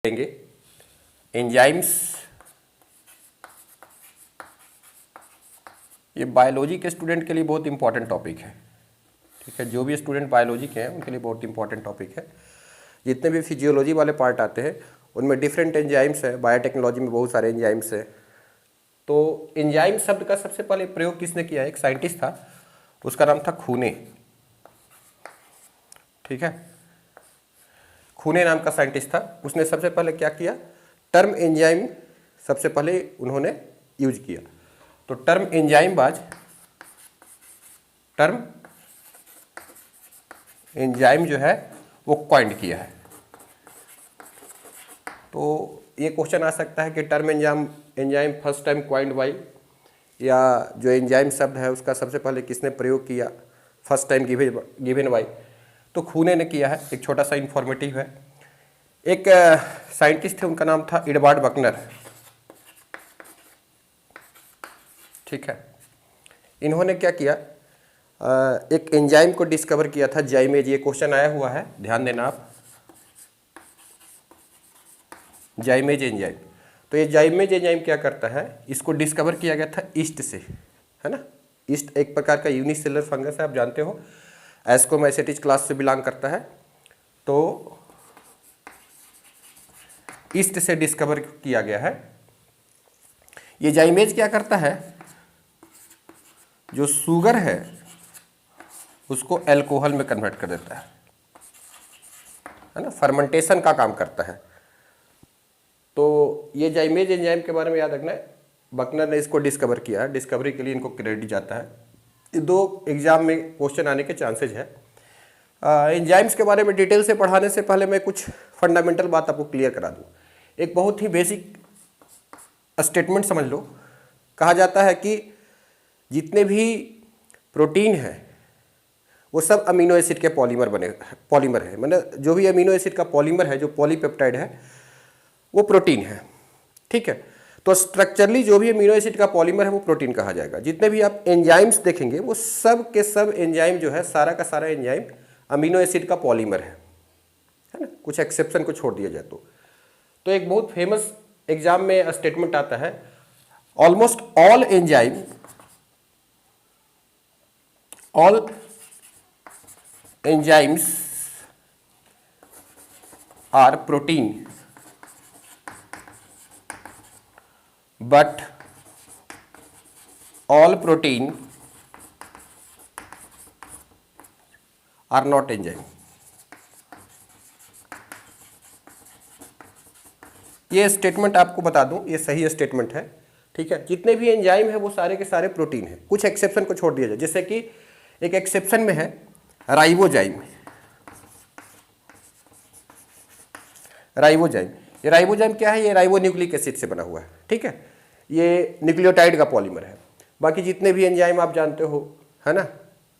लेंगे एंजाइम्स। ये बायोलॉजी के स्टूडेंट के लिए बहुत इंपॉर्टेंट टॉपिक है। ठीक है, जो भी स्टूडेंट बायोलॉजी के हैं उनके लिए बहुत इंपॉर्टेंट टॉपिक है। जितने भी फिजियोलॉजी वाले पार्ट आते हैं उनमें डिफरेंट एंजाइम्स है। बायोटेक्नोलॉजी में बहुत सारे एंजाइम्स है। तो एंजाइम शब्द का सबसे पहले प्रयोग किसने किया? एक साइंटिस्ट था, उसका नाम था खूने। ठीक है, खूने नाम का साइंटिस्ट था। उसने सबसे पहले क्या किया? टर्म एंजाइम सबसे पहले उन्होंने यूज किया। तो टर्म एंजाइम जो है वो कॉइंड किया है। तो ये क्वेश्चन आ सकता है कि term enzyme first time coined by, या जो एंजाइम शब्द है उसका सबसे पहले किसने प्रयोग किया, फर्स्ट टाइम गिवन बाय। तो खूने ने किया है। एक छोटा सा इंफॉर्मेटिव है। एक साइंटिस्ट थे, उनका नाम था एडवर्ड बकनर। ठीक है, इन्होंने क्या किया? एक एंजाइम को डिस्कवर किया था, जाइमेज। ये क्वेश्चन आया हुआ है, ध्यान देना आप। जाइमेज एंजाइम। तो ये जाइमेज एंजाइम क्या करता है? इसको डिस्कवर किया गया था ईस्ट से, है ना। ईस्ट एक प्रकार का यूनिसेलुलर फंगस है, आप जानते हो, एस्कोमाइसेटिस क्लास से बिलोंग करता है। तो ईस्ट से डिस्कवर किया गया है। ये जाइमेज क्या करता है? जो शुगर है उसको अल्कोहल में कन्वर्ट कर देता है ना। फर्मेंटेशन का काम करता है। तो ये जाइमेज एंजाइम के बारे में याद रखना है, बकनर ने इसको डिस्कवर किया है। डिस्कवरी के लिए इनको क्रेडिट जाता है। ये दो एग्जाम में क्वेश्चन आने के चांसेज है। एंजाइम्स के बारे में डिटेल से पढ़ाने से पहले मैं कुछ फंडामेंटल बात आपको क्लियर करा दूँ। एक बहुत ही बेसिक स्टेटमेंट समझ लो। कहा जाता है कि जितने भी प्रोटीन हैं वो सब अमीनो एसिड के पॉलीमर है। मतलब जो भी अमीनो एसिड का पॉलीमर है, जो पॉलीपेप्टाइड है, वो प्रोटीन है। ठीक है, तो स्ट्रक्चरली जो भी अमीनो एसिड का पॉलीमर है वो प्रोटीन कहा जाएगा। जितने भी आप एंजाइम्स देखेंगे वो सब के सब एंजाइम जो है, सारा का सारा एंजाइम अमीनो एसिड का पॉलीमर है ना। कुछ एक्सेप्शन को छोड़ दिया जाए तो एक बहुत फेमस एग्जाम में स्टेटमेंट आता है, almost all enzymes are protein but all protein are not enzyme। ये स्टेटमेंट आपको बता दूं, ये सही स्टेटमेंट है। ठीक है, जितने भी एंजाइम है वो सारे के सारे प्रोटीन है। कुछ एक्सेप्शन को छोड़ दिया जाए, जैसे कि एक एक्सेप्शन में है राइबोजाइम। ये राइबोजाइम क्या है? ये राइबोन्यूक्लिक एसिड से बना हुआ है। ठीक है, ये न्यूक्लियोटाइड का पॉलीमर है। बाकी जितने भी एंजाइम आप जानते हो, है ना,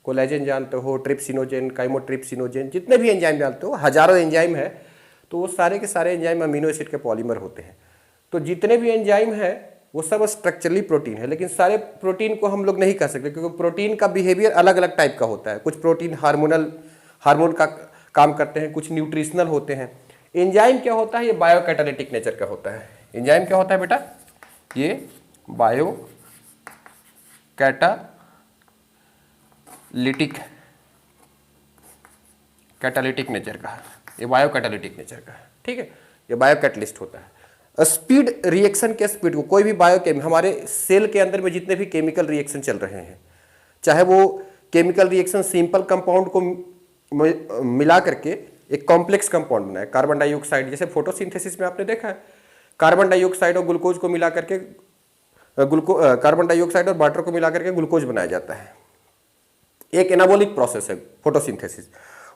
कोलेजन जानते हो, ट्रिप्सिनोजेन, काइमोट्रिप्सिनोजेन, जितने भी एंजाइम जानते हो, हजारों एंजाइम है। तो वो सारे के सारे एंजाइम अमीनो एसिड के पॉलीमर होते हैं। तो जितने भी एंजाइम है वो सब स्ट्रक्चरली प्रोटीन है। लेकिन सारे प्रोटीन को हम लोग नहीं कह सकते, क्योंकि प्रोटीन का बिहेवियर अलग अलग टाइप का होता है। कुछ प्रोटीन हार्मोन का काम करते हैं, कुछ न्यूट्रिशनल होते हैं। एंजाइम क्या होता है? ये बायो कैटालिटिक नेचर का होता है। एंजाइम क्या होता है बेटा? ये बायो कैटालिटिक नेचर का है। ये बायो कैटालिटिक नेचर का है। ठीक है, ये बायो कैटलिस्ट होता है। स्पीड, रिएक्शन के स्पीड को, कोई भी हमारे सेल के अंदर में जितने भी केमिकल रिएक्शन चल रहे हैं, चाहे वो केमिकल रिएक्शन सिंपल कंपाउंड को मिला करके एक कॉम्प्लेक्स कंपाउंड बनाए, कार्बन डाइऑक्साइड, जैसे फोटोसिंथेसिस में आपने देखा है, कार्बन डाइऑक्साइड और ग्लूकोज को मिला करके कार्बन डाइऑक्साइड और वाटर को मिला करके ग्लूकोज बनाया जाता है। एक एनाबॉलिक प्रोसेस है फोटोसिंथेसिस।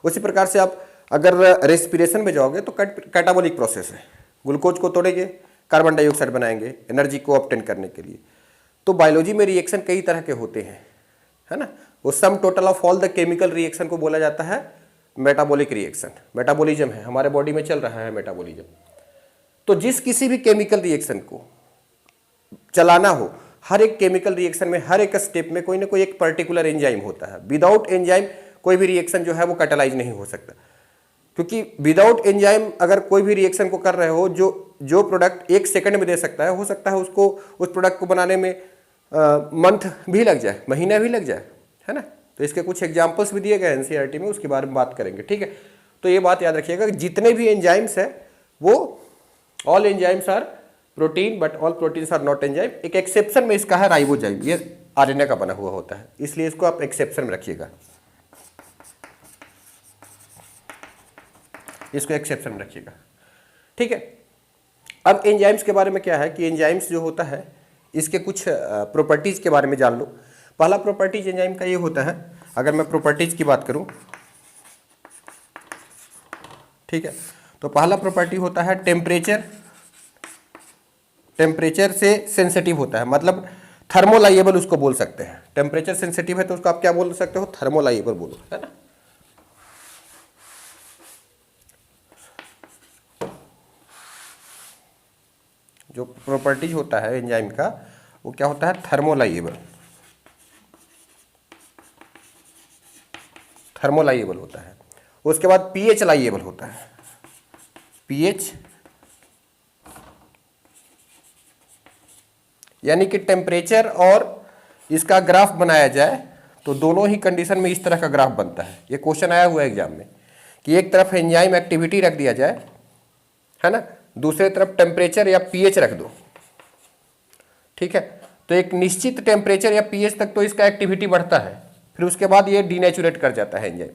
उसी प्रकार से आप अगर रेस्पिरेशन में जाओगे तो कैटाबॉलिक प्रोसेस है। ग्लूकोज को तोड़ेंगे, कार्बन डाइऑक्साइड बनाएंगे एनर्जी को ऑब्टेन करने के लिए। तो बायोलॉजी में रिएक्शन कई तरह के होते हैं, है ना। वो sum total of all the chemical reaction को बोला जाता है मेटाबॉलिक रिएक्शन। मेटाबॉलिज्म है, हमारे बॉडी में चल रहा है मेटाबॉलिज्म। तो जिस किसी भी केमिकल रिएक्शन को चलाना हो, हर एक केमिकल रिएक्शन में हर एक स्टेप में कोई ना कोई एक पर्टिकुलर एंजाइम होता है। विदाउट एंजाइम कोई भी रिएक्शन जो है वो कैटालाइज नहीं हो सकता। क्योंकि विदाउट एंजाइम अगर कोई भी रिएक्शन को कर रहे हो, जो प्रोडक्ट 1 सेकंड में दे सकता है, हो सकता है उसको उस प्रोडक्ट को बनाने में मंथ भी लग जाए, महीना भी लग जाए, है ना। तो इसके कुछ एग्जाम्पल्स भी दिए गए एनसीईआरटी में, उसके बारे में बात करेंगे, ठीक है। तो ये बात याद रखिएगा कि जितने भी एंजाइम्स है वो all enzymes are protein but all proteins are not enzyme. एक एक्सेप्शन में इसका है राइबोजाइम, ये आरएनए का बना हुआ होता है, इसलिए इसको आप एक्सेप्शन में रखिएगा, इसको एक्सेप्शन में रखिएगा, ठीक है। अब एंजाइम्स के बारे में क्या है कि एंजाइम्स जो होता है इसके कुछ प्रॉपर्टीज के बारे में जान लो। पहला प्रॉपर्टीज एंजाइम का ये होता है, अगर मैं प्रॉपर्टीज की बात करूं, ठीक है, तो पहला प्रॉपर्टी होता है टेम्परेचर, टेम्परेचर से सेंसिटिव होता है, मतलब थर्मोलाइएबल उसको बोल सकते हैं। टेम्परेचर सेंसिटिव है तो उसको आप क्या बोल सकते हो, थर्मोलाइएबल बोलो, है ना। जो प्रॉपर्टीज होता है एंजाइम का वो क्या होता है, थर्मोलाइएबल, थर्मोलाइएबल होता है। उसके बाद पीएच लाइएबल होता है, पीएच यानी कि टेम्परेचर और इसका ग्राफ बनाया जाए तो दोनों ही कंडीशन में इस तरह का ग्राफ बनता है। ये क्वेश्चन आया हुआ है एग्जाम में कि एक तरफ एंजाइम एक्टिविटी रख दिया जाए, है ना, दूसरे तरफ टेम्परेचर या पीएच रख दो, ठीक है, तो एक निश्चित टेम्परेचर या पीएच तक तो इसका एक्टिविटी बढ़ता है, फिर उसके बाद ये डीनेचुरेट कर जाता है एंजाइम,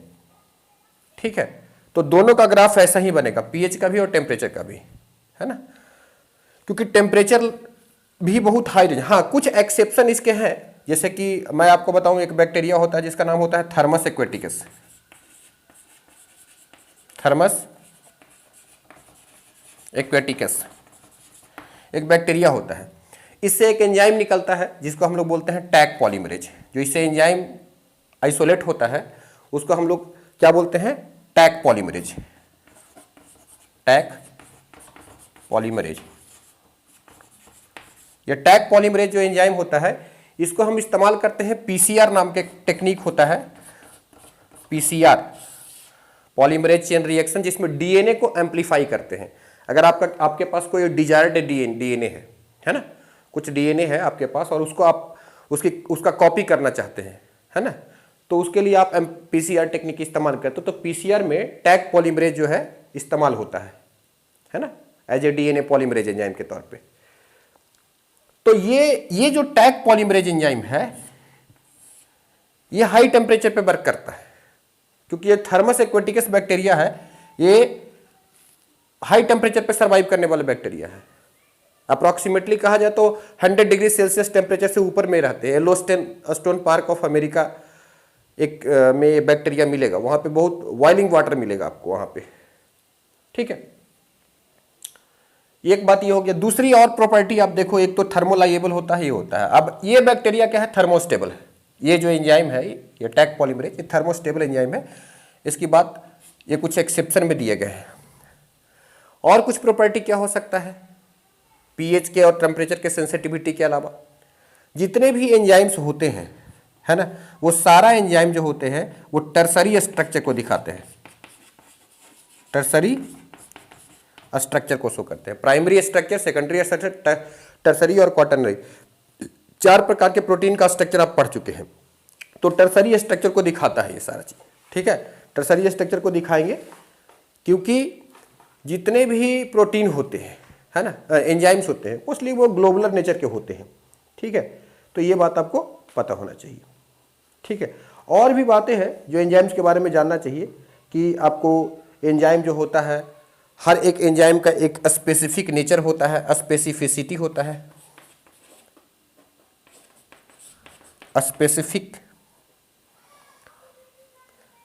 ठीक है। तो दोनों का ग्राफ ऐसा ही बनेगा, पीएच का भी और टेम्परेचर का भी, है ना, क्योंकि टेम्परेचर भी बहुत हाई रेंज। हाँ, कुछ एक्सेप्शन इसके हैं, जैसे कि मैं आपको बताऊं, एक बैक्टीरिया होता है जिसका नाम होता है थर्मस एक्वेटिकस, थर्मस एक्वेटिकस एक बैक्टीरिया होता है। इससे एक एंजाइम निकलता है जिसको हम लोग बोलते हैं टैग पॉलीमरेज। जो इससे एंजाइम आइसोलेट होता है उसको हम लोग क्या बोलते हैं, टैग पॉलीमरेज, टैग पॉलीमरेज। ये टैग पॉलीमरेज जो एंजाइम होता है इसको हम इस्तेमाल करते हैं, पीसीआर नाम के टेक्निक होता है, पीसीआर पॉलीमरेज चेन रिएक्शन, जिसमें डीएनए को एम्पलीफाई करते हैं। अगर आपके पास कोई डिजायर्ड डीएनए है ना, कुछ डीएनए है आपके पास और उसको आप उसका कॉपी करना चाहते हैं, है ना, तो उसके लिए आप पीसीआर टेक्निक इस्तेमाल करते हो। तो पीसीआर में टैग पॉलीमरेज जो है इस्तेमाल होता है ना, as a DNA polymerase enzyme के तौर पे। तो ये जो टैग पॉलीमरेज एंजाइम है ये हाई टेम्परेचर पे वर्क करता है, क्योंकि ये थर्मस एक्वेटिकस बैक्टीरिया है, ये हाई टेम्परेचर पे सर्वाइव करने वाला बैक्टीरिया है। अप्रॉक्सीमेटली कहा जाए तो 100 डिग्री सेल्सियस टेम्परेचर से ऊपर में रहते हैं। येलोस्टोन पार्क ऑफ अमेरिका एक में बैक्टीरिया मिलेगा, वहां पे बहुत बॉइलिंग वाटर मिलेगा आपको वहां पे, ठीक है। एक बात ये हो गया। दूसरी और प्रॉपर्टी आप देखो, एक तो थर्मोलाइएबल होता है, ये होता है। अब ये बैक्टीरिया क्या है, थर्मोस्टेबल है। ये जो एंजाइम है ये टैग पॉलीमरेज, ये थर्मोस्टेबल एंजाइम है। इसकी बात ये कुछ एक्सेप्शन में दिए गए हैं। और कुछ प्रॉपर्टी क्या हो सकता है, पीएच के और टेम्परेचर के सेंसिटिविटी के अलावा जितने भी एंजाइम्स होते हैं, है ना, वो सारा एंजाइम जो होते हैं वो टर्सरी स्ट्रक्चर को दिखाते हैं, टर्सरी स्ट्रक्चर को शो करते हैं। Primary structure, secondary structure, tertiary और क्वाटरनरी, 4 प्रकार के प्रोटीन का स्ट्रक्चर आप पढ़ चुके हैं। तो टर्सरी स्ट्रक्चर को दिखाता है ये सारा चीज, ठीक है। टर्सरी स्ट्रक्चर को दिखाएंगे क्योंकि जितने भी प्रोटीन होते हैं, है ना, एंजाइम्स होते हैं, मोस्टली वो ग्लोबुलर नेचर के होते हैं, ठीक है। तो ये बात आपको पता होना चाहिए, ठीक है। और भी बातें हैं जो एंजाइम्स के बारे में जानना चाहिए कि आपको एंजाइम जो होता है, हर एक एंजाइम का एक स्पेसिफिक नेचर होता है, स्पेसिफिसिटी होता है।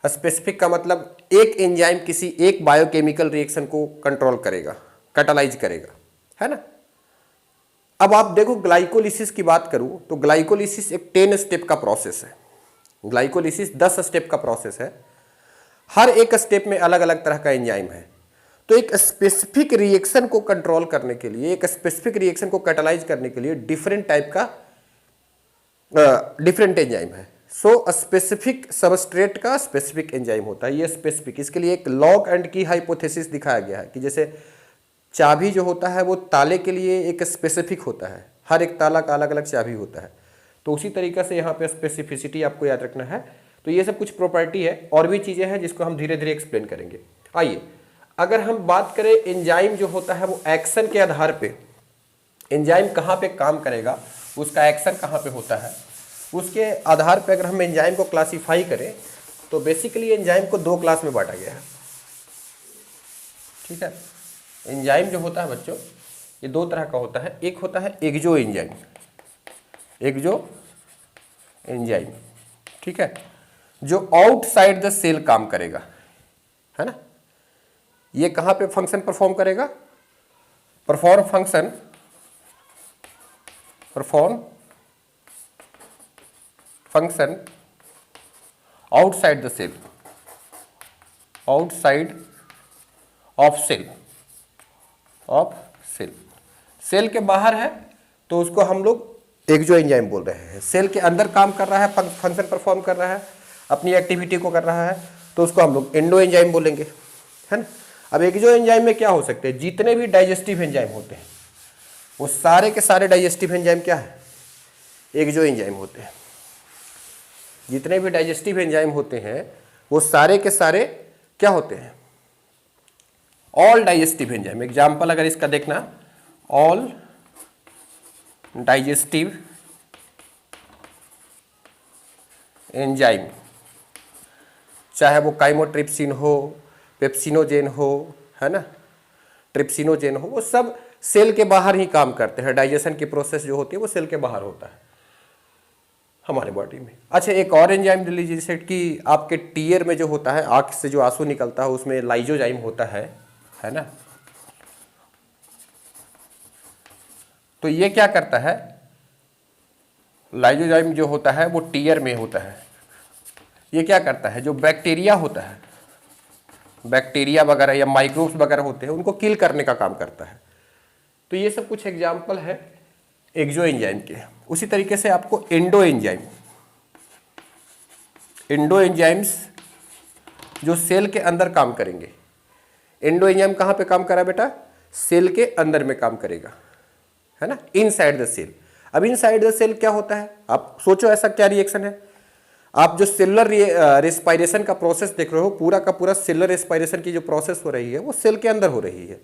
स्पेसिफिक का मतलब एक एंजाइम किसी एक बायोकेमिकल रिएक्शन को कंट्रोल करेगा, कैटालाइज करेगा, है ना। अब आप देखो ग्लाइकोलिसिस की बात करूं तो ग्लाइकोलिसिस एक 10 स्टेप का प्रोसेस है। ग्लाइकोलिसिस 10 स्टेप का प्रोसेस है। हर एक स्टेप में अलग अलग तरह का एंजाइम है। तो एक स्पेसिफिक रिएक्शन को कंट्रोल करने के लिए, एक स्पेसिफिक रिएक्शन को कैटालाइज करने के लिए डिफरेंट टाइप का डिफरेंट एंजाइम है। सो स्पेसिफिक सबस्ट्रेट का स्पेसिफिक एंजाइम होता है, ये स्पेसिफिक। इसके लिए एक लॉक एंड की हाइपोथेसिस दिखाया गया है कि जैसे चाबी जो होता है वो ताले के लिए एक स्पेसिफिक होता है, हर एक ताला का अलग अलग चाबी होता है, तो उसी तरीके से यहाँ पे स्पेसिफिसिटी आपको याद रखना है। तो ये सब कुछ प्रॉपर्टी है, और भी चीज़ें हैं जिसको हम धीरे धीरे एक्सप्लेन करेंगे। आइए, अगर हम बात करें एंजाइम जो होता है वो एक्शन के आधार पे, एंजाइम कहाँ पे काम करेगा, उसका एक्शन कहाँ पे होता है, उसके आधार पे अगर हम एंजाइम को क्लासीफाई करें तो बेसिकली एंजाइम को दो क्लास में बांटा गया है। ठीक है, एंजाइम जो होता है बच्चों ये दो तरह का होता है। एक होता है एक्जो एंजाइम, एक्जो एंजाइम, ठीक है, जो आउटसाइड द सेल काम करेगा, है ना। ये कहाँ पे फंक्शन परफॉर्म करेगा, perform function outside the cell, outside of cell, cell के बाहर है तो उसको हम लोग एक्जो एंजाइम बोल रहे हैं। सेल के अंदर काम कर रहा है, फंक्शन परफॉर्म कर रहा है, अपनी एक्टिविटी को कर रहा है, तो उसको हम लोग एंडो एंजाइम बोलेंगे, है ना। अब एक्जो एंजाइम में क्या हो सकते हैं, जितने भी डाइजेस्टिव एंजाइम होते हैं वो सारे के सारे डाइजेस्टिव एंजाइम क्या है, एक्जो एंजाइम होते हैं। जितने भी डाइजेस्टिव एंजाइम होते हैं वो सारे के सारे क्या होते हैं, ऑल डाइजेस्टिव एंजाइम। एग्जाम्पल अगर इसका देखना, ऑल डाइजेस्टिव एंजाइम, चाहे वो काइमोट्रिप्सिन हो, पेप्सिनोजेन हो, है ना, ट्रिप्सिनोजेन हो, वो सब सेल के बाहर ही काम करते हैं। डाइजेशन की प्रोसेस जो होती है वो सेल के बाहर होता है हमारे बॉडी में। अच्छा, एक और एंजाइम ले लीजिए, जैसे कि आपके टीयर में जो होता है, आँख से जो आंसू निकलता है उसमें लाइजोजाइम होता है ना। तो ये क्या करता है, लाइजोजाइम जो होता है वो टीयर में होता है। ये क्या करता है, जो बैक्टीरिया होता है, बैक्टीरिया वगैरह या माइक्रोब्स वगैरह होते हैं उनको किल करने का काम करता है। तो ये सब कुछ एग्जाम्पल है एक्जो एंजाइम के। उसी तरीके से आपको एंडो एंजाइम, एंडो एंजाइम्स जो सेल के अंदर काम करेंगे। एंडो एंजाइम कहाँ पे काम करा बेटा, सेल के अंदर में काम करेगा, है ना, इनसाइड द सेल। अब इनसाइड द सेल क्या होता है, आप सोचो ऐसा क्या रिएक्शन है। आप जो सेलुलर रेस्पायरेशन का प्रोसेस देख रहे हो, पूरा का पूरा सेलुलर रेस्पायरेशन की जो प्रोसेस हो रही है वो सेल के अंदर हो रही है।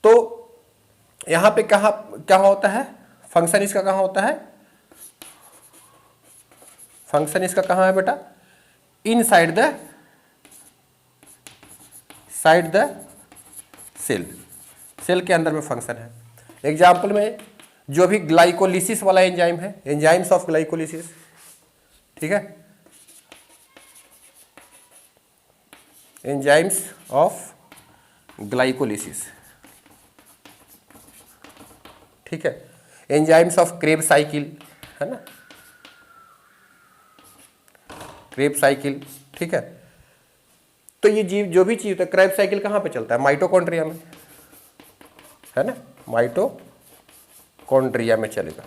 तो यहाँ पे क्या होता है, फंक्शन इसका कहाँ होता है, फंक्शन इसका कहाँ है बेटा, इनसाइड द सेल, सेल के अंदर में फंक्शन है। एग्जाम्पल में जो भी ग्लाइकोलिसिस वाला एंजाइम है, एंजाइम्स ऑफ ग्लाइकोलिसिस, ठीक है, एंजाइम्स ऑफ ग्लाइकोलिसिस, ठीक है, एंजाइम्स ऑफ क्रेब साइकिल, है ना, क्रेब साइकिल, ठीक है। तो ये जीव जो भी चीज होता है, क्रेब साइकिल कहाँ पे चलता है, माइटोकॉन्ड्रिया में, है ना, माइटोकॉन्ड्रिया में चलेगा,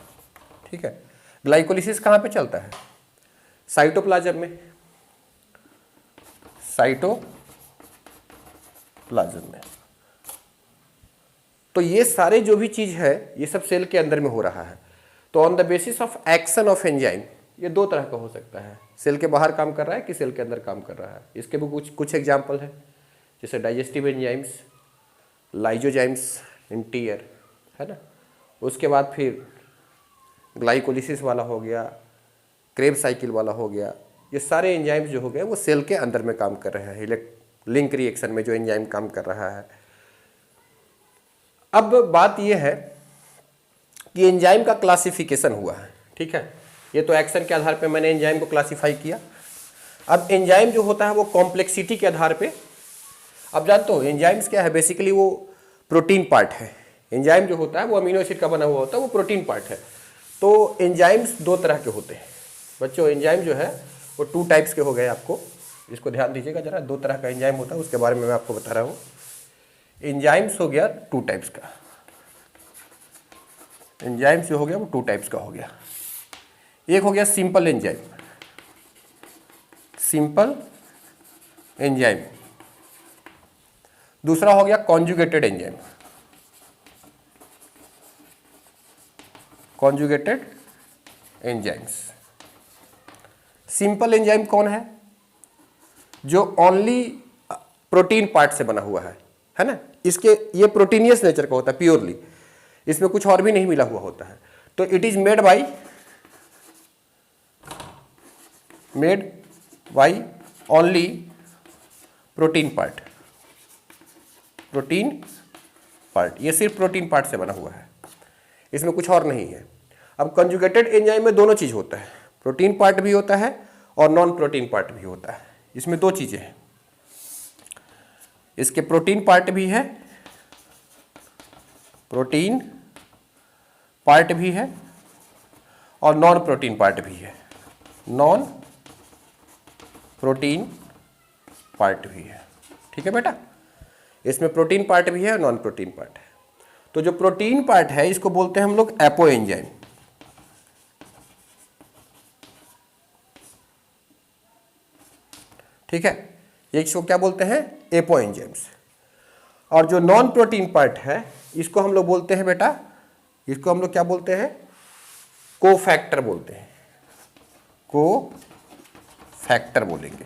ठीक है। ग्लाइकोलिसिस कहाँ पे चलता है, साइटोप्लाज्म में, साइटोप्लाज्म में। तो ये सारे जो भी चीज है ये सब सेल के अंदर में हो रहा है। तो on the basis of action of enzyme ये दो तरह का हो सकता है, सेल के बाहर काम कर रहा है कि सेल के अंदर काम कर रहा है। इसके भी कुछ एग्जाम्पल है, जैसे डाइजेस्टिव एंजाइम्स, लाइजोजाइम्स इन टीयर, है ना। उसके बाद फिर ग्लाइकोलिसिस वाला हो गया, क्रेब साइकिल वाला हो गया। ये सारे एंजाइम्स जो हो गए वो सेल के अंदर में काम कर रहे हैं, लिंक रिएक्शन में जो एंजाइम काम कर रहा है। अब बात यह है कि एंजाइम का क्लासिफिकेशन हुआ है, ठीक है। ये तो एक्शन के आधार पे मैंने एंजाइम को क्लासिफाई किया। अब एंजाइम जो होता है वो कॉम्प्लेक्सिटी के आधार पे, अब जानते हो एंजाइम्स क्या है, बेसिकली वो प्रोटीन पार्ट है। एंजाइम जो होता है वो अमीनो एसिड का बना हुआ होता है, वो प्रोटीन पार्ट है। तो एंजाइम्स दो तरह के होते हैं बच्चों। एंजाइम जो है वो 2 टाइप्स के हो गए, आपको इसको ध्यान दीजिएगा जरा। 2 तरह का एंजाइम होता है, उसके बारे में मैं आपको बता रहा हूँ। एंजाइम्स हो गया 2 टाइप्स का, एंजाइम्स जो हो गया वो 2 टाइप्स का हो गया। एक हो गया सिंपल एंजाइम, सिंपल एंजाइम। दूसरा हो गया conjugated enzyme. Conjugated enzymes. Simple enzyme कौन है? जो ओनली प्रोटीन पार्ट से बना हुआ है ना। इसके ये प्रोटीनियस नेचर का होता है प्योरली, इसमें कुछ और भी नहीं मिला हुआ होता है। तो it is made by only protein part. Protein part, ये सिर्फ प्रोटीन पार्ट से बना हुआ है, इसमें कुछ और नहीं है। अब कंजुगेटेड एंजाइम में दोनों चीज होता है, प्रोटीन पार्ट भी होता है और नॉन प्रोटीन पार्ट भी होता है। इसमें दो चीजें हैं, इसके प्रोटीन पार्ट भी है, प्रोटीन पार्ट भी है और नॉन प्रोटीन पार्ट भी है, नॉन प्रोटीन पार्ट भी है। ठीक है बेटा, इसमें प्रोटीन पार्ट भी है और नॉन प्रोटीन पार्ट है। तो जो प्रोटीन पार्ट है इसको बोलते हैं हम लोग एपो एंजाइम। ठीक है, इसको क्या बोलते हैं? Apo enzymes. और जो नॉन प्रोटीन पार्ट है इसको हम लोग बोलते हैं बेटा, इसको हम लोग क्या बोलते हैं? कोफैक्टर बोलते हैं, कोफैक्टर बोलेंगे।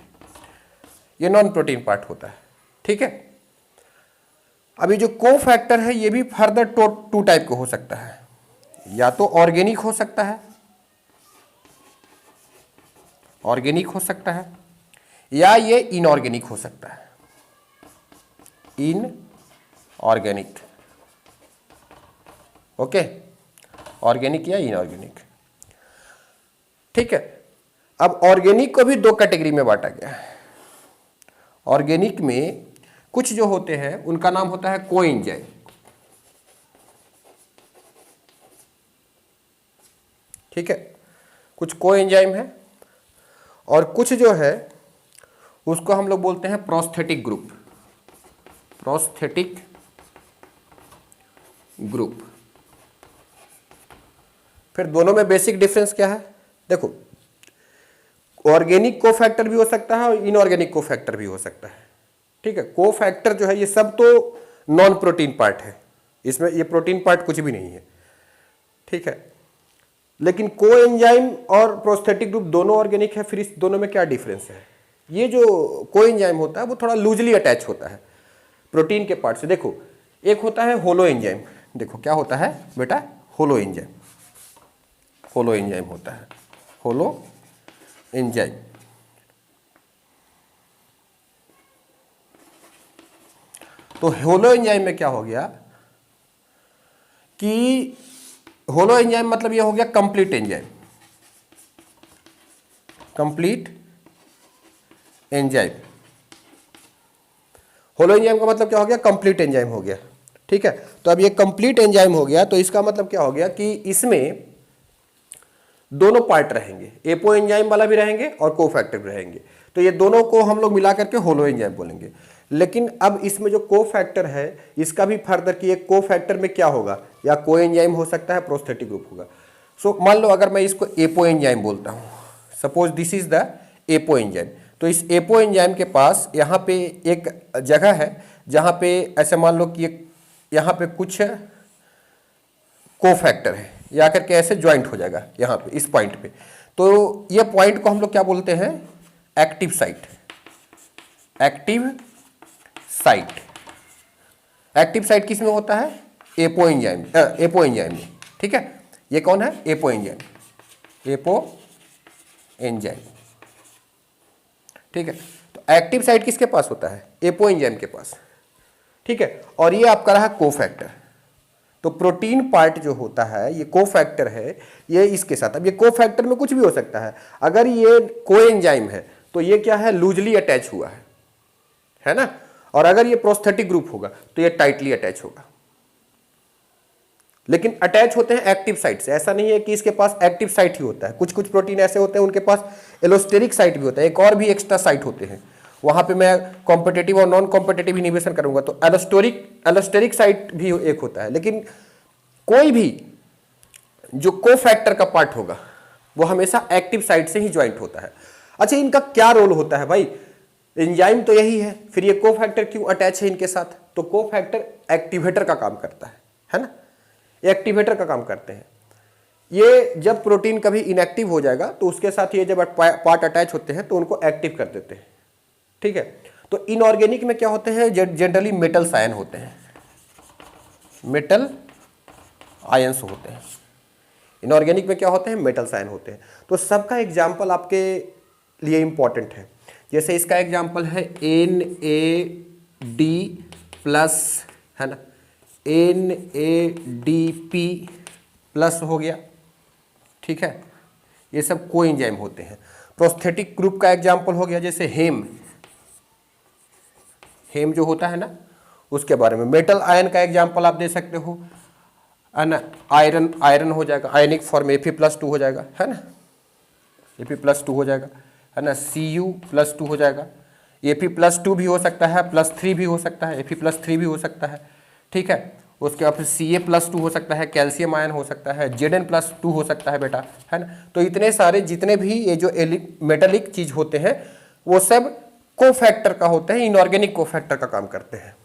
ये नॉन प्रोटीन पार्ट होता है। ठीक है, अभी जो कोफैक्टर है ये भी फर्दर टू टाइप का हो सकता है, या तो ऑर्गेनिक हो सकता है, ऑर्गेनिक हो सकता है, या ये इनऑर्गेनिक हो सकता है, इनऑर्गेनिक। ओके, ऑर्गेनिक या इनऑर्गेनिक। ठीक है, अब ऑर्गेनिक को भी दो कैटेगरी में बांटा गया है। ऑर्गेनिक में कुछ जो होते हैं उनका नाम होता है कोएंजाइम। ठीक है, कुछ कोएंजाइम है और कुछ जो है उसको हम लोग बोलते हैं प्रोस्थेटिक ग्रुप। Prosthetic group. फिर दोनों में बेसिक डिफरेंस क्या है? देखो, ऑर्गेनिक कोफैक्टर भी हो सकता है और इनऑर्गेनिक कोफैक्टर भी हो सकता है। ठीक है, कोफैक्टर जो है ये सब तो नॉन प्रोटीन पार्ट है, इसमें ये प्रोटीन पार्ट कुछ भी नहीं है। ठीक है, लेकिन कोएंजाइम और प्रोस्थेटिक ग्रुप दोनों ऑर्गेनिक है। फिर इस दोनों में क्या डिफरेंस है? ये जो कोएंजाइम होता है वो थोड़ा लूजली अटैच होता है प्रोटीन के पार्ट से। देखो, एक होता है होलो एंजाइम। देखो क्या होता है बेटा? Holo enzyme. होलो एंजाइम होता है, होलो एंजाइम। तो होलो एंजाइम में क्या हो गया कि होलो एंजाइम मतलब ये हो गया complete enzyme. Complete enzyme. Holo enzyme का मतलब क्या हो गया? कंप्लीट एंजाइम हो गया। ठीक है, तो अब ये कंप्लीट एंजाइम हो गया तो इसका मतलब क्या हो गया कि इसमें दोनों पार्ट रहेंगे, एपो एंजाइम वाला भी रहेंगे और कोफैक्टर भी रहेंगे। तो ये दोनों को हम लोग मिला करके होलो एंजाइम बोलेंगे। लेकिन अब इसमें जो कोफैक्टर है इसका भी फर्दर कि एक कोफैक्टर में क्या होगा, या कोएंजाइम हो सकता है, प्रोस्थेटिक ग्रुप होगा। सो मान लो अगर मैं इसको एपो एंजाइम बोलता हूँ, suppose this is the apo enzyme, तो इस एपो एंजाइम के पास यहाँ पे एक जगह है जहाँ पे ऐसे मान लो कि यहाँ पे कुछ कोफैक्टर है, ये आकर के ऐसे ज्वाइंट हो जाएगा यहाँ पे, इस पॉइंट पे। तो ये पॉइंट को हम लोग क्या बोलते हैं? Active site. Active site. Active site किस में होता है? एपो एंजाइम, एपो एंजाइम में। ठीक है, ये कौन है? Apo enzyme. Apo enzyme. ठीक है, तो एक्टिव साइट किसके पास होता है? एपो एंजाइम के पास। ठीक है, और ये आपका रहा कोफैक्टर। तो प्रोटीन पार्ट जो होता है ये कोफैक्टर है, ये इसके साथ। अब ये कोफैक्टर में कुछ भी हो सकता है। अगर ये कोएंजाइम है तो ये क्या है? लूजली अटैच हुआ है ना। और अगर ये प्रोस्थेटिक ग्रुप होगा तो ये टाइटली अटैच होगा। लेकिन अटैच होते हैं एक्टिव साइट से। ऐसा नहीं है कि इसके पास एक्टिव साइट ही होता है, कुछ कुछ प्रोटीन ऐसे होते हैं उनके पास एलोस्टेरिक साइट भी होता है, एक और भी एक्स्ट्रा साइट होते हैं। वहां पे मैं कॉम्पिटेटिव और नॉन कॉम्पिटेटिव इनिबिशन करूंगा तो एलोस्टेरिक साइट भी एक होता है। लेकिन कोई भी जो कोफैक्टर का पार्ट होगा वो हमेशा एक्टिव साइट से ही ज्वाइंट होता है। अच्छा, इनका क्या रोल होता है भाई? एंजाइम तो यही है, फिर ये कोफैक्टर क्यों अटैच है इनके साथ? तो कोफैक्टर एक्टिवेटर का काम करता है ना, ये एक्टिवेटर का काम करते हैं। ये जब प्रोटीन कभी इनएक्टिव हो जाएगा तो उसके साथ ये जब पार्ट अटैच होते हैं तो उनको एक्टिव कर देते हैं, ठीक है। तो इनऑर्गेनिक में क्या होते हैं? जनरली मेटल आयन होते हैं, मेटल आयंस होते हैं। इनऑर्गेनिक में क्या होते हैं? मेटल आयन होते हैं। तो सबका एग्जाम्पल आपके लिए इंपॉर्टेंट है। जैसे इसका एग्जाम्पल है NAD प्लस, है ना, NADP प्लस हो गया, ठीक है। ये सब कोएंजाइम होते हैं। प्रोस्थेटिक ग्रुप का एग्जाम्पल हो गया जैसे हेम जो होता है ना, उसके बारे में। मेटल आयन का एग्जाम्पल आप दे सकते हो, है ना, आयरन हो जाएगा, आयनिक फॉर्म Fe+2 हो जाएगा, है ना, Fe+2 हो जाएगा, है ना, Cu+2 हो जाएगा। Fe+2 भी हो सकता है, +3 भी हो सकता है, Fe+3 भी हो सकता है, ठीक है। उसके बाद फिर Ca+2 हो सकता है, कैल्शियम आयन हो सकता है, Zn+2 हो सकता है बेटा, है ना। तो इतने सारे जितने भी ये जो मेटालिक चीज होते हैं वो सब कोफैक्टर का होते हैं, इनऑर्गेनिक कोफैक्टर का काम करते हैं,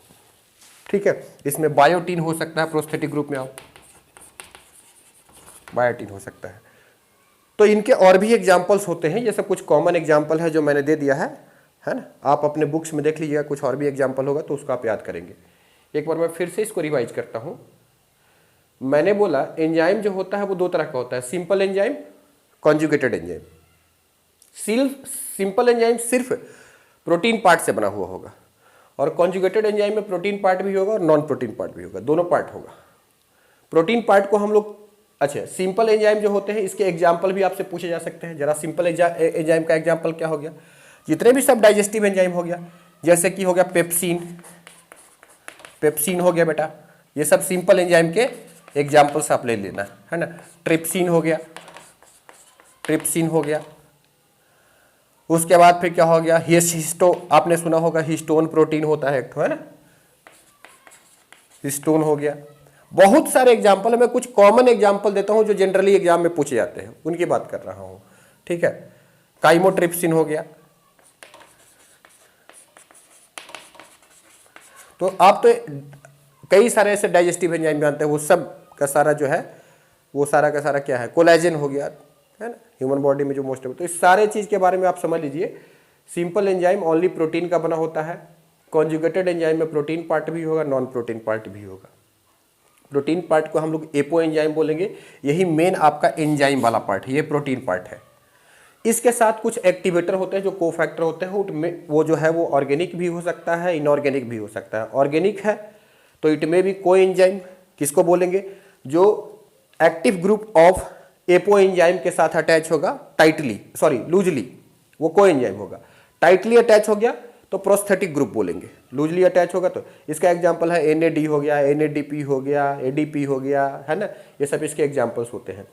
ठीक है। इसमें बायोटीन हो सकता है, प्रोस्थेटिक ग्रुप में आओ, बायोटीन हो सकता है। तो इनके और भी एग्जाम्पल्स होते हैं, ये सब कुछ कॉमन एग्जाम्पल है जो मैंने दे दिया है ना। आप अपने बुक्स में देख लीजिएगा, कुछ और भी एग्जाम्पल होगा तो उसको आप याद करेंगे। एक बार मैं फिर से इसको रिवाइज करता हूं। मैंने बोला एंजाइम जो होता है वो दो तरह का होता है, simple enzyme, conjugated enzyme. Simple enzyme सिर्फ प्रोटीन पार्ट से बना हुआ होगा, और कॉन्जुगेटेड एंजाइम में प्रोटीन पार्ट भी होगा और नॉन प्रोटीन पार्ट भी होगा, दोनों पार्ट होगा। प्रोटीन पार्ट को हम लोग, अच्छा, सिंपल एंजाइम जो होते हैं इसके एग्जाम्पल भी आपसे पूछे जा सकते हैं। जरा सिंपल एंजाइम का एग्जाम्पल क्या हो गया? जितने भी सब डाइजेस्टिव एंजाइम हो गया, जैसे कि हो गया पेप्सिन हो गया बेटा, ये सब सिंपल एंजाइम के एग्जाम्पल्स आप ले लेना, है ना। ट्रिप्सिन हो गया, उसके बाद फिर क्या हो गया? आपने सुना होगा हिस्टोन प्रोटीन होता है एक तो, है ना, हिस्टोन हो गया। बहुत सारे एग्जाम्पल है, मैं कुछ कॉमन एग्जाम्पल देता हूं जो जनरली एग्जाम में पूछे जाते हैं, उनकी बात कर रहा हूं, ठीक है। काइमोट्रिप्सिन हो गया। तो आप तो कई सारे ऐसे डाइजेस्टिव एंजाइम जानते हैं, वो सब का सारा जो है वो सारा का सारा क्या है? कोलेजन हो गया, है ना, ह्यूमन बॉडी में जो मोस्ट है। तो इस सारे चीज के बारे में आप समझ लीजिए। सिंपल एंजाइम ओनली प्रोटीन का बना होता है, कॉन्जुगेटेड एंजाइम में प्रोटीन पार्ट भी होगा, नॉन प्रोटीन पार्ट भी होगा। प्रोटीन पार्ट को हम लोग एपो एंजाइम बोलेंगे, यही मेन आपका एंजाइम वाला पार्ट है, ये प्रोटीन पार्ट है। इसके साथ कुछ एक्टिवेटर होते हैं जो कोफैक्टर होते हैं, वो जो है वो ऑर्गेनिक भी हो सकता है, इनऑर्गेनिक भी हो सकता है। ऑर्गेनिक है तो इट में भी कोएंजाइम, किसको बोलेंगे? जो active group of apo enzyme के साथ अटैच होगा लूजली, वो कोएंजाइम होगा। टाइटली अटैच हो गया तो प्रोस्थेटिक ग्रुप बोलेंगे, लूजली अटैच होगा तो। इसका एग्जांपल है NAD हो गया, NADP हो गया, ADP हो गया, है ना, ये सब इसके एग्जांपल्स होते हैं।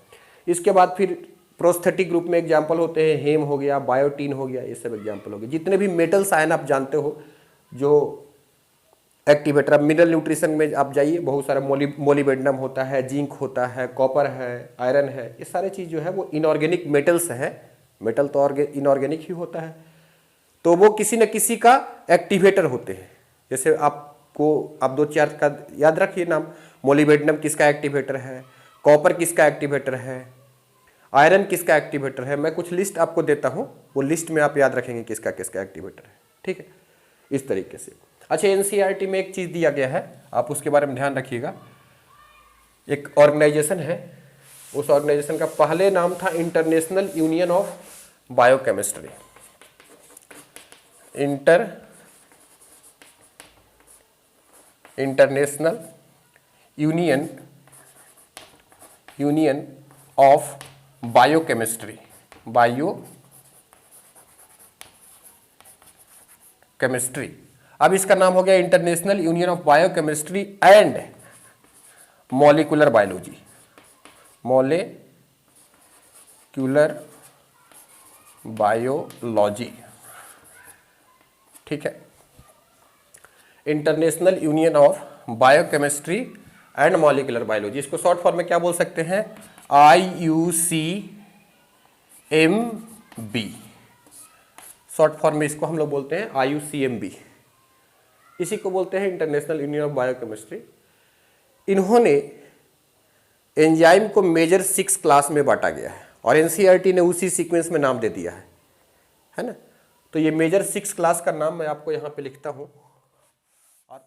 इसके बाद फिर प्रोस्थेटिक ग्रुप में एग्जांपल होते हैं, हेम हो गया, बायोटीन हो गया, ये सब एग्जांपल हो गए। जितने भी मेटल्स आयन आप जानते हो जो एक्टिवेटर, अब मिनरल न्यूट्रिशन में आप जाइए, बहुत सारा मोलिबेडनम होता है, जिंक होता है, कॉपर है, आयरन है, ये सारे चीज़ जो है वो इनऑर्गेनिक मेटल्स है। मेटल तो इनऑर्गेनिक ही होता है, तो वो किसी न किसी का एक्टिवेटर होते हैं। जैसे आप 2-4 का याद रखिए नाम, मोलिबेडनम किसका एक्टिवेटर है, कॉपर किसका एक्टिवेटर है, आयरन किसका एक्टिवेटर है। मैं कुछ लिस्ट आपको देता हूँ, वो लिस्ट में आप याद रखेंगे किसका किसका एक्टिवेटर है, ठीक है, इस तरीके से। अच्छा, NCERT में एक चीज़ दिया गया है, आप उसके बारे में ध्यान रखिएगा। एक ऑर्गेनाइजेशन है, उस ऑर्गेनाइजेशन का पहले नाम था international union of biochemistry, international union of biochemistry, अब इसका नाम हो गया international union of biochemistry and molecular biology, ठीक है। International union of biochemistry and molecular biology, इसको शॉर्ट फॉर्म में क्या बोल सकते हैं? IUCMB, शॉर्ट फॉर्म में इसको हम लोग बोलते हैं IUCMB, इसी को बोलते हैं इंटरनेशनल यूनियन ऑफ बायोकेमिस्ट्री। इन्होंने एंजाइम को मेजर 6 क्लास में बांटा गया है और NCERT ने उसी सीक्वेंस में नाम दे दिया है ना। तो ये मेजर 6 क्लास का नाम मैं आपको यहाँ पे लिखता हूँ। और